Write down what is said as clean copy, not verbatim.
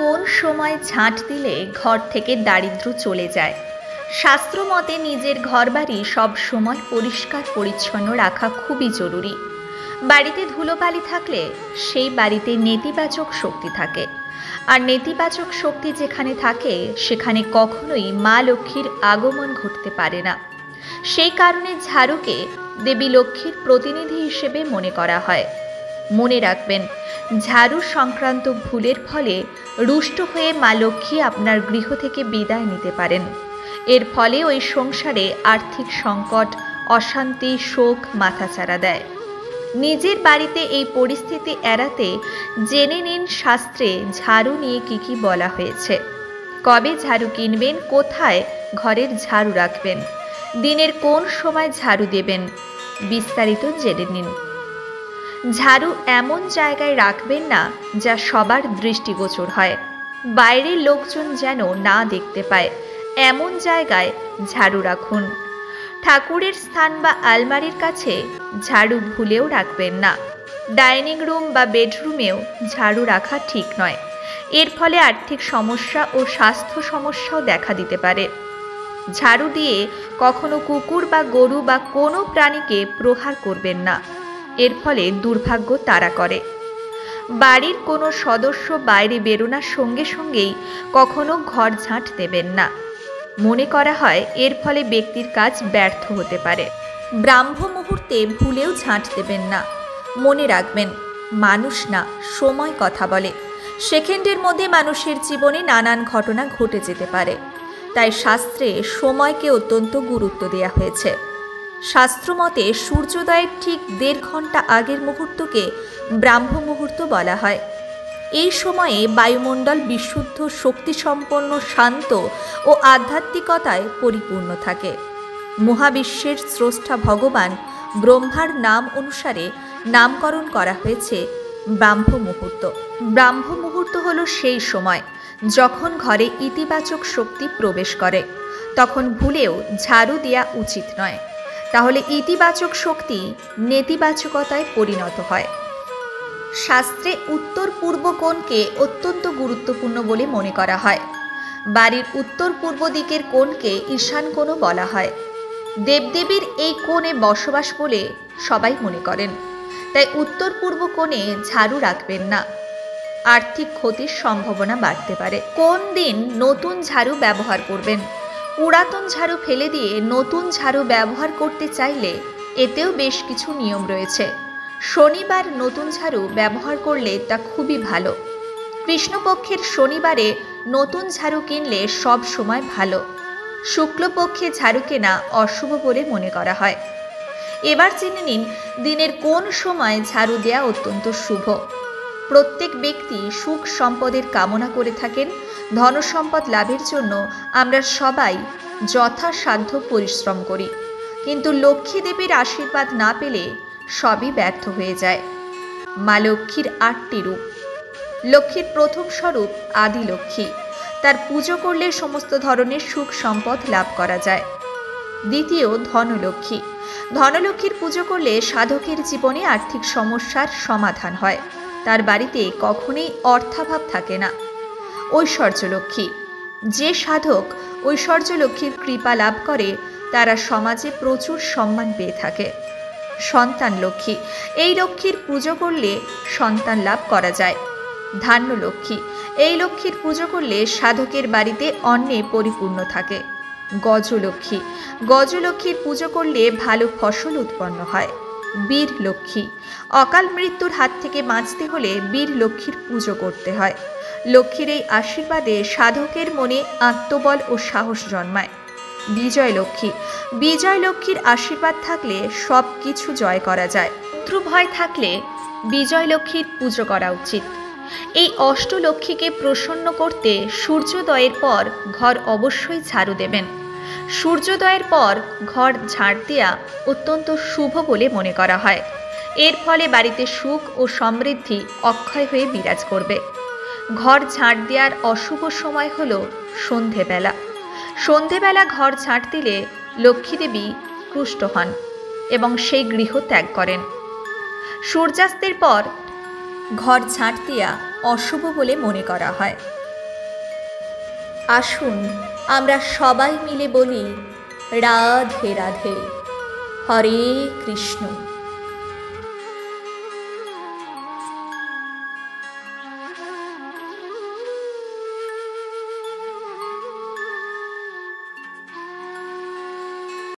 কোন সময় ঝাঁট দিলে ঘর থেকে দারিদ্র্য চলে যায়। শাস্ত্র মতে নিজের ঘরবাড়ি সব সময় পরিষ্কার পরিচ্ছন্ন রাখা খুবই জরুরি। বাড়িতে ধুলোবালি থাকলে সেই বাড়িতে নেতিবাচক শক্তি থাকে, আর নেতিবাচক শক্তি যেখানে থাকে সেখানে কখনোই মা লক্ষ্মীর আগমন ঘটতে পারে না। সেই কারণে ঝাড়ুকে দেবী লক্ষ্মীর প্রতিনিধি হিসেবে মনে করা হয়। মনে রাখবেন, ঝাড়ু সংক্রান্ত ভুলের ফলে রুষ্ট হয়ে মা লক্ষ্মী আপনার গৃহ থেকে বিদায় নিতে পারেন। এর ফলে ওই সংসারে আর্থিক সংকট, অশান্তি, শোক মাথাচাড়া দেয়। নিজের বাড়িতে এই পরিস্থিতি এড়াতে জেনে নিন শাস্ত্রে ঝাড়ু নিয়ে কি বলা হয়েছে। কবে ঝাড়ু কিনবেন, কোথায় ঘরের ঝাড়ু রাখবেন, দিনের কোন সময় ঝাড়ু দেবেন, বিস্তারিত জেনে নিন। ঝাড়ু এমন জায়গায় রাখবেন না যা সবার দৃষ্টিগোচর হয়, বাইরের লোকজন যেন না দেখতে পায়, এমন জায়গায় ঝাড়ু রাখুন। ঠাকুরের স্থান বা আলমারির কাছে ঝাড়ু ভুলেও রাখবেন না। ডাইনিং রুম বা বেডরুমেও ঝাড়ু রাখা ঠিক নয়। এর ফলে আর্থিক সমস্যা ও স্বাস্থ্য সমস্যাও দেখা দিতে পারে। ঝাড়ু দিয়ে কখনো কুকুর বা গরু বা কোনো প্রাণীকে প্রহার করবেন না, এর ফলে দুর্ভাগ্য তাড়া করে। বাড়ির কোনো সদস্য বাইরে বেরোনোর সঙ্গে সঙ্গেই কখনো ঘর ঝাঁট দেবেন না। মনে করা হয় এর ফলে ব্যক্তির কাজ ব্যর্থ হতে পারে। ব্রাহ্ম মুহূর্তে ভুলেও ঝাঁট দেবেন না। মনে রাখবেন, মানুষ না, সময় কথা বলে। সেকেন্ডের মধ্যে মানুষের জীবনে নানান ঘটনা ঘটে যেতে পারে। তাই শাস্ত্রে সময়কে অত্যন্ত গুরুত্ব দেওয়া হয়েছে। শাস্ত্রমতে সূর্যোদয়ের ঠিক 1.5 ঘন্টা আগের মুহূর্তকে ব্রাহ্ম মুহূর্ত বলা হয়। এই সময়ে বায়ুমণ্ডল বিশুদ্ধ, শক্তিসম্পন্ন, শান্ত ও আধ্যাত্মিকতায় পরিপূর্ণ থাকে। মহাবিশ্বের স্রষ্টা ভগবান ব্রহ্মার নাম অনুসারে নামকরণ করা হয়েছে ব্রাহ্ম মুহূর্ত। ব্রাহ্ম মুহূর্ত হল সেই সময় যখন ঘরে ইতিবাচক শক্তি প্রবেশ করে। তখন ভুলেও ঝাড়ু দেওয়া উচিত নয়, তাহলে ইতিবাচক শক্তি নেতিবাচকতায় পরিণত হয়। শাস্ত্রে উত্তর পূর্ব কোণকে অত্যন্ত গুরুত্বপূর্ণ বলে মনে করা হয়। বাড়ির উত্তর পূর্ব দিকের কোণকে ঈশান কোণও বলা হয়। দেবদেবীর এই কোণে বসবাস বলে সবাই মনে করেন। তাই উত্তর পূর্ব কোণে ঝাড়ু রাখবেন না, আর্থিক ক্ষতির সম্ভাবনা বাড়তে পারে। কোন দিন নতুন ঝাড়ু ব্যবহার করবেন। পুরাতন ঝাড়ু ফেলে দিয়ে নতুন ঝাড়ু ব্যবহার করতে চাইলে এতেও বেশ কিছু নিয়ম রয়েছে। শনিবার নতুন ঝাড়ু ব্যবহার করলে তা খুবই ভালো। কৃষ্ণপক্ষের শনিবারে নতুন ঝাড়ু কিনলে সব সময় ভালো। শুক্লপক্ষে ঝাড়ু কেনা অশুভ বলে মনে করা হয়। এবার জেনে নিন দিনের কোন সময় ঝাড়ু দেওয়া অত্যন্ত শুভ। প্রত্যেক ব্যক্তি সুখ সম্পদের কামনা করে থাকেন। ধনসম্পদ লাভের জন্য আমরা সবাই যথাসাধ্য পরিশ্রম করি, কিন্তু লক্ষ্মী দেবীর আশীর্বাদ না পেলে সবই ব্যর্থ হয়ে যায়। মা লক্ষ্মীর 8টি রূপ। লক্ষ্মীর প্রথম স্বরূপ আদি লক্ষ্মী। তার পুজো করলে সমস্ত ধরনের সুখ সম্পদ লাভ করা যায়। দ্বিতীয় ধনলক্ষ্মী। ধনলক্ষ্মীর পুজো করলে সাধকের জীবনে আর্থিক সমস্যার সমাধান হয়। তার বাড়িতে কখনোই অর্থাভাব থাকে না। ঐশ্বর্যলক্ষ্মী। যে সাধক ঐশ্বর্যলক্ষ্মীর কৃপা লাভ করে তারা সমাজে প্রচুর সম্মান পেয়ে থাকে। সন্তান লক্ষ্মী। এই লক্ষ্মীর পুজো করলে সন্তান লাভ করা যায়। ধান্য লক্ষ্মী। এই লক্ষ্মীর পুজো করলে সাধকের বাড়িতে অন্নে পরিপূর্ণ থাকে। গজলক্ষ্মী। গজলক্ষ্মীর পুজো করলে ভালো ফসল উৎপন্ন হয়। বীর লক্ষ্মী। অকাল মৃত্যুর হাত থেকে বাঁচতে হলে বীর লক্ষ্মীর পুজো করতে হয়। লক্ষ্মীর এই আশীর্বাদে সাধকের মনে আত্মবল ও সাহস জন্মায়। বিজয় লক্ষ্মী। বিজয় লক্ষ্মীর আশীর্বাদ থাকলে সব কিছু জয় করা যায়। শত্রু ভয় থাকলে বিজয় লক্ষ্মীর পুজো করা উচিত। এই অষ্টলক্ষ্মীকে প্রসন্ন করতে সূর্যোদয়ের পর ঘর অবশ্যই ঝাড়ু দেবেন। সূর্যোদয়ের পর ঘর ঝাড় দেওয়া অত্যন্ত শুভ বলে মনে করা হয়। এর ফলে বাড়িতে সুখ ও সমৃদ্ধি অক্ষয় হয়ে বিরাজ করবে। ঘর ঝাড় দেওয়ার অশুভ সময় হল সন্ধেবেলা। সন্ধেবেলা ঘর ঝাড় দিলে লক্ষ্মী দেবী তুষ্ট হন এবং সেই গৃহ ত্যাগ করেন। সূর্যাস্তের পর ঘর ঝাঁট দেওয়া অশুভ বলে মনে করা হয়। আসুন আমরা সবাই মিলে বলি রাধে রাধে, হরে কৃষ্ণ।